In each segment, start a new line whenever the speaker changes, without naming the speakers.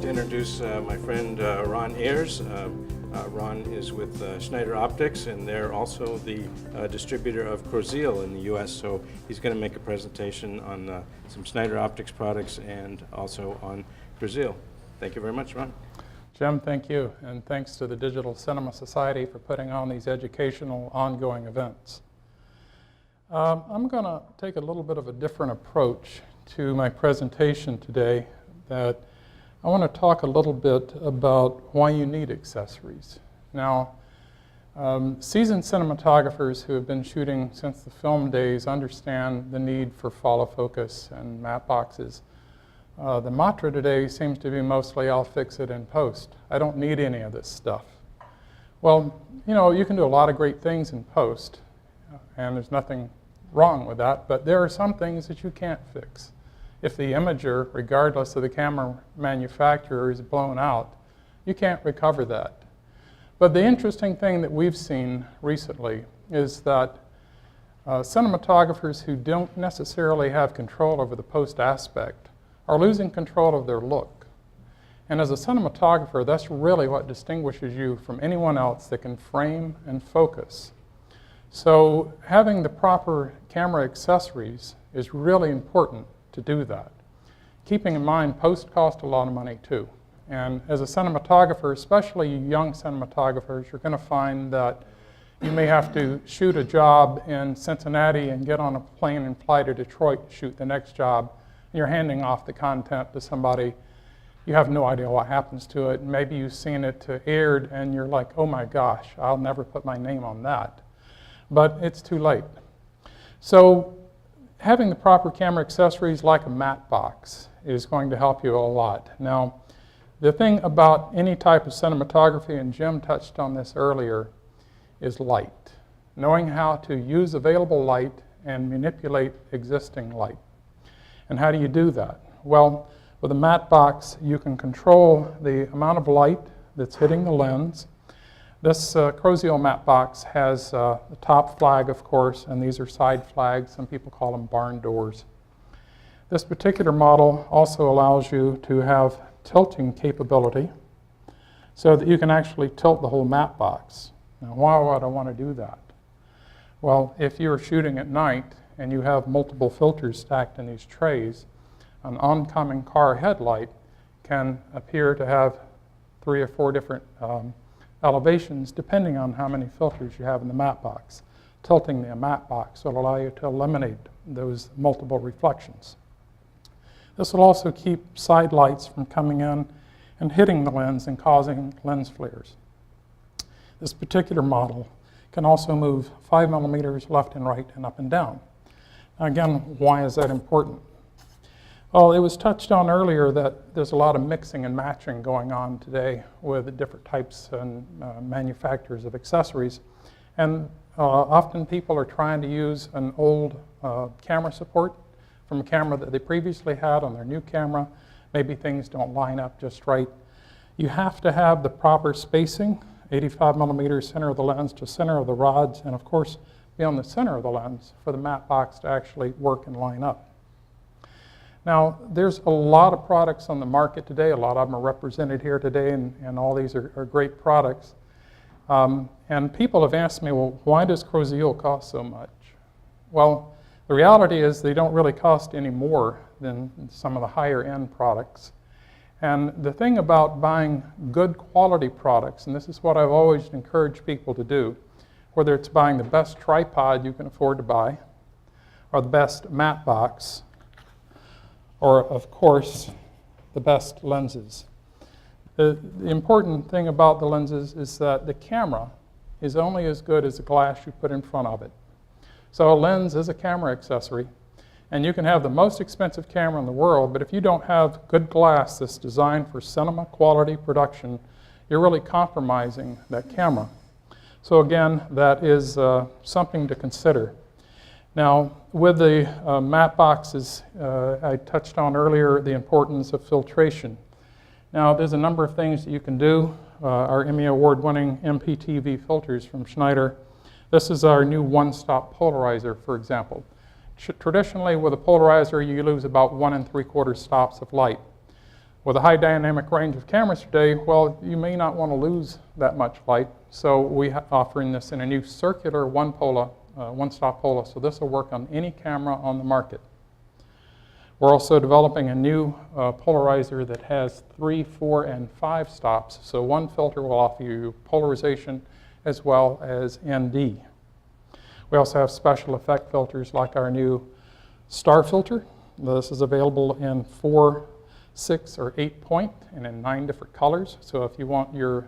to introduce my friend Ron Ayers. Ron is with Schneider Optics, and they're also the distributor of Chrosziel in the U.S., so he's going to make a presentation on some Schneider Optics products and also on Chrosziel. Thank you very much, Ron.
Jim, thank you, and thanks to the Digital Cinema Society for putting on these educational ongoing events. I'm going to take a little bit of a different approach to my presentation today. That I want to talk a little bit about why you need accessories. Now, seasoned cinematographers who have been shooting since the film days understand the need for follow focus and matte boxes. The mantra today seems to be mostly, I'll fix it in post. I don't need any of this stuff. Well, you know, you can do a lot of great things in post, and there's nothing wrong with that, but there are some things that you can't fix. If the imager, regardless of the camera manufacturer, is blown out, you can't recover that. But the interesting thing that we've seen recently is that cinematographers who don't necessarily have control over the post aspect are losing control of their look. And as a cinematographer, that's really what distinguishes you from anyone else that can frame and focus. So having the proper camera accessories is really important to do that. Keeping in mind, post costs a lot of money too. And as a cinematographer, especially young cinematographers, you're going to find that you may have to shoot a job in Cincinnati and get on a plane and fly to Detroit to shoot the next job. And you're handing off the content to somebody. You have no idea what happens to it. Maybe you've seen it aired and you're like, oh my gosh, I'll never put my name on that. But it's too late. So having the proper camera accessories like a matte box is going to help you a lot. Now, the thing about any type of cinematography, and Jim touched on this earlier, is light. Knowing how to use available light and manipulate existing light. And how do you do that? Well, with a matte box, you can control the amount of light that's hitting the lens. This Chrosziel matte box has the top flag, of course, and these are side flags. Some people call them barn doors. This particular model also allows you to have tilting capability so that you can actually tilt the whole matte box. Now, why would I want to do that? Well, if you're shooting at night and you have multiple filters stacked in these trays, an oncoming car headlight can appear to have 3 or 4 different elevations depending on how many filters you have in the matte box. Tilting the matte box will allow you to eliminate those multiple reflections. This will also keep side lights from coming in and hitting the lens and causing lens flares. This particular model can also move 5 millimeters left and right and up and down. Now again, why is that important? Well, it was touched on earlier that there's a lot of mixing and matching going on today with the different types and manufacturers of accessories. And often people are trying to use an old camera support from a camera that they previously had on their new camera. Maybe things don't line up just right. You have to have the proper spacing, 85 millimeters center of the lens to center of the rods, and of course be on the center of the lens for the matte box to actually work and line up. Now, there's a lot of products on the market today. A lot of them are represented here today, and all these are great products. And people have asked me, well, why does Chrosziel cost so much? Well, the reality is they don't really cost any more than some of the higher end products. And the thing about buying good quality products, and this is what I've always encouraged people to do, whether it's buying the best tripod you can afford to buy, or the best matte box, or, of course, the best lenses. The important thing about the lenses is that the camera is only as good as the glass you put in front of it. So a lens is a camera accessory, and you can have the most expensive camera in the world, but if you don't have good glass that's designed for cinema quality production, you're really compromising that camera. So again, that is something to consider. Now, with the matte boxes, I touched on earlier the importance of filtration. Now, there's a number of things that you can do. Our Emmy Award-winning MPTV filters from Schneider. This is our new one-stop polarizer, for example. Traditionally, with a polarizer, you lose about 1 3/4 stops of light. With a high dynamic range of cameras today, well, you may not want to lose that much light, so we're offering this in a new circular one-stop pola, so this will work on any camera on the market. We're also developing a new polarizer that has 3, 4, and 5 stops, so one filter will offer you polarization as well as ND. We also have special effect filters like our new star filter. This is available in 4, 6, or 8 point and in 9 different colors. So if you want your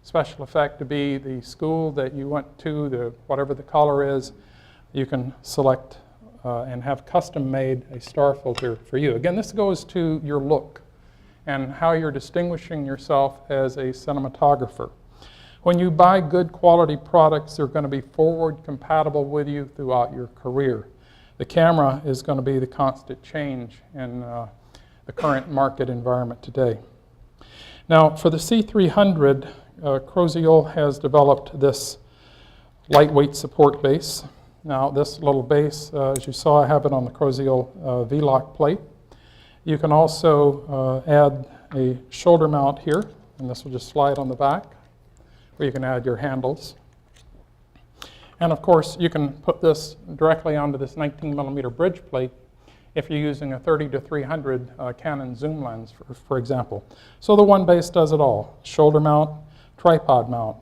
special effect to be the school that you went to, whatever the color is, you can select and have custom made a star filter for you. Again, this goes to your look and how you're distinguishing yourself as a cinematographer. When you buy good quality products, they're going to be forward compatible with you throughout your career. The camera is going to be the constant change in the current market environment today. Now, for the C300, Chrosziel has developed this lightweight support base. Now, this little base, as you saw, I have it on the Chrosziel V-Lock plate. You can also add a shoulder mount here, and this will just slide on the back, where you can add your handles. And of course, you can put this directly onto this 19mm bridge plate if you're using a 30-300 Canon zoom lens, for example. So the one base does it all: shoulder mount, tripod mount,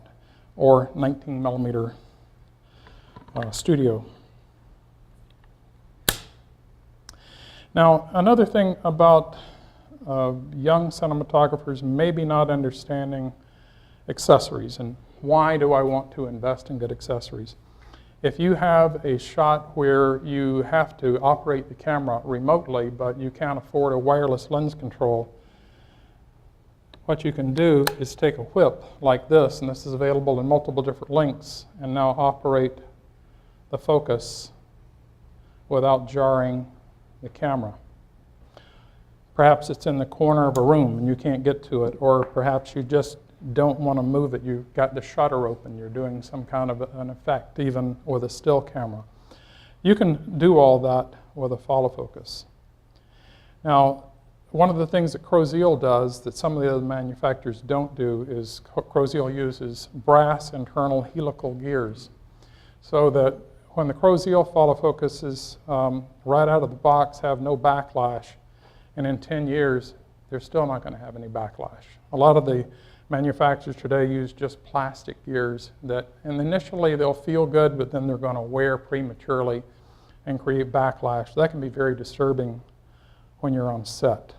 or 19mm studio. Now, another thing about young cinematographers maybe not understanding accessories, and why do I want to invest in good accessories? If you have a shot where you have to operate the camera remotely, but you can't afford a wireless lens control, what you can do is take a whip like this, and this is available in multiple different lengths, and now operate the focus without jarring the camera. Perhaps it's in the corner of a room and you can't get to it, or perhaps you just don't want to move it. You've got the shutter open. You're doing some kind of an effect, even with a still camera. You can do all that with a follow focus. Now, one of the things that Chrosziel does that some of the other manufacturers don't do is Chrosziel uses brass internal helical gears, so that when the Chrosziel follow focuses right out of the box have no backlash, and in 10 years, they're still not going to have any backlash. A lot of the manufacturers today use just plastic gears that, and initially they'll feel good, but then they're going to wear prematurely and create backlash. That can be very disturbing when you're on set.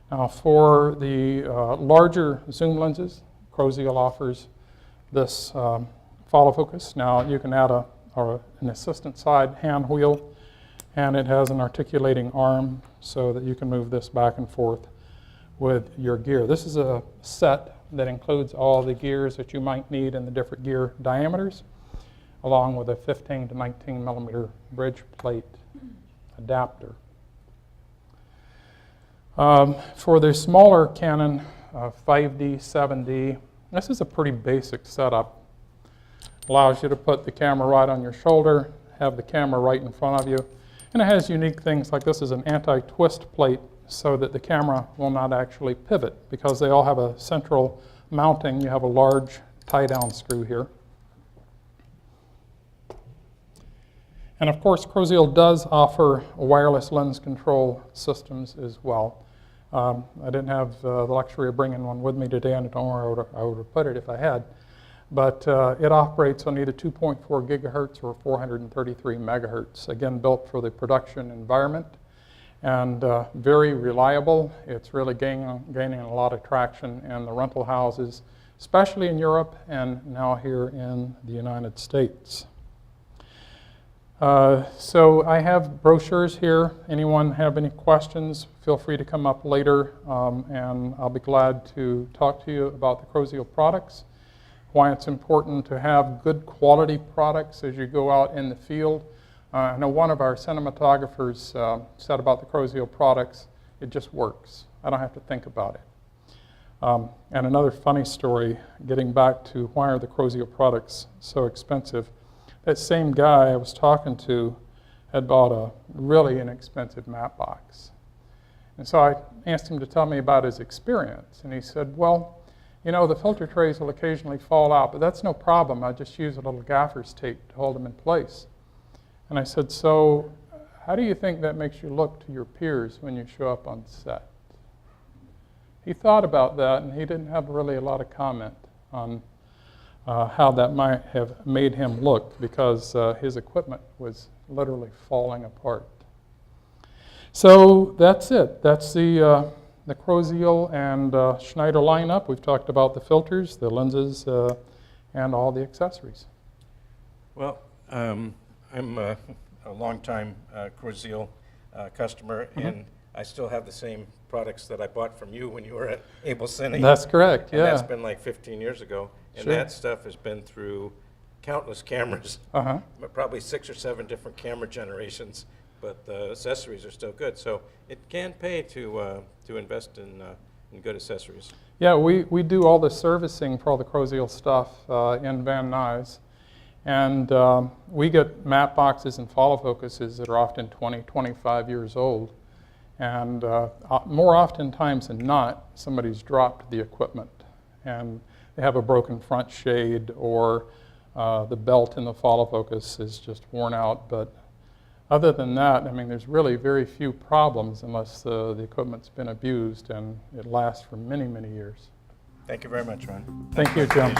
Now, for the larger zoom lenses, Chrosziel offers this follow focus. Now, you can add an assistant side hand wheel, and it has an articulating arm so that you can move this back and forth with your gear. This is a set that includes all the gears that you might need in the different gear diameters, along with a 15 to 19mm bridge plate adapter. For the smaller Canon 5D, 7D, this is a pretty basic setup. Allows you to put the camera right on your shoulder, have the camera right in front of you, and it has unique things like this is an anti-twist plate so that the camera will not actually pivot, because they all have a central mounting. You have a large tie-down screw here. And of course, Chrosziel does offer wireless lens control systems as well. I didn't have the luxury of bringing one with me today, and I don't know where I would have put it if I had. But it operates on either 2.4 gigahertz or 433 megahertz, again, built for the production environment, and very reliable. It's really gaining a lot of traction in the rental houses, especially in Europe and now here in the United States. So I have brochures here. Anyone have any questions, feel free to come up later, and I'll be glad to talk to you about the Chrosziel products, why it's important to have good quality products as you go out in the field. I know one of our cinematographers said about the Chrosziel products, it just works. I don't have to think about it. And another funny story, getting back to why are the Chrosziel products so expensive. That same guy I was talking to had bought a really inexpensive matte box. And so I asked him to tell me about his experience. And he said, well, you know, the filter trays will occasionally fall out, but that's no problem. I just use a little gaffer's tape to hold them in place. And I said, so how do you think that makes you look to your peers when you show up on set? He thought about that, and he didn't have really a lot of comment on how that might have made him look, because his equipment was literally falling apart. So that's it. That's the Chrosziel and Schneider lineup. We've talked about the filters, the lenses, and all the accessories.
Well, I'm a longtime Chrosziel customer, and I still have the same products that I bought from you when you were at Able Cine.
That's correct,
And
yeah.
that's been like 15 years ago. And
Sure.
that stuff has been through countless cameras, probably 6 or 7 different camera generations, but the accessories are still good. So it can pay to invest in good accessories.
Yeah, we do all the servicing for all the Chrosziel stuff in Van Nuys. And we get matte boxes and follow focuses that are often 20, 25 years old. And more oftentimes than not, somebody's dropped the equipment. And they have a broken front shade, or the belt in the follow focus is just worn out. But other than that, I mean, there's really very few problems unless the equipment's been abused, and it lasts for many, many years.
Thank you very much, Ron.
Thank you, Jim.